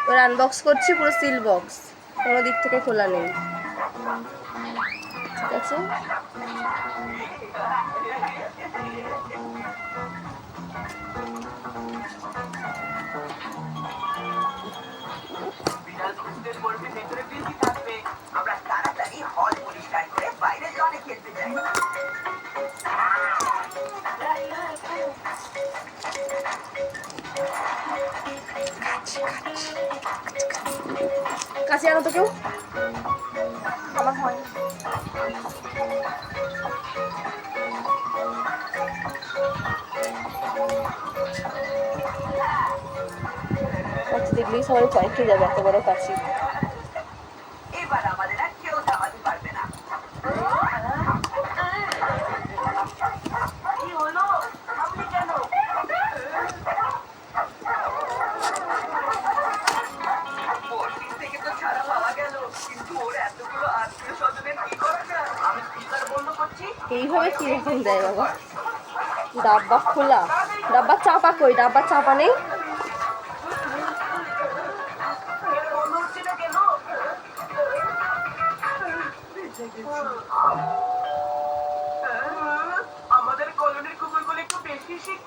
এবার আনবক্স করছি, পুরো সিল বক্স, কোনো দিক থেকে খোলা নেই। ঠিক আছে, কাছে আনো তো কেউ, আমার হয় না। কাছে দেখলেই সবাই ভয় খেয়ে যাবে, এত বড় কাছে। এবার আমাদের আর কেউ দাবাতে পারবে না। কি হলো, আপনি কেন? বর্ষির থেকে তো ছাড়া পাওয়া গেল, কিন্তু ওর এতগুলো আত্মীয় স্বজনের কি করা যায়? আমি স্পিকার বন্ধ করছি। এইভাবে কি রকম দেয় বাবা? ডাব্বা খোলা, ডাব্বা চাপা, কই ডাব্বা চাপা নেই। বন্ধ হচ্ছে না কেন? আমাদের কলোনির কুকুরগুলো একটু বেশি শিক্ষিত।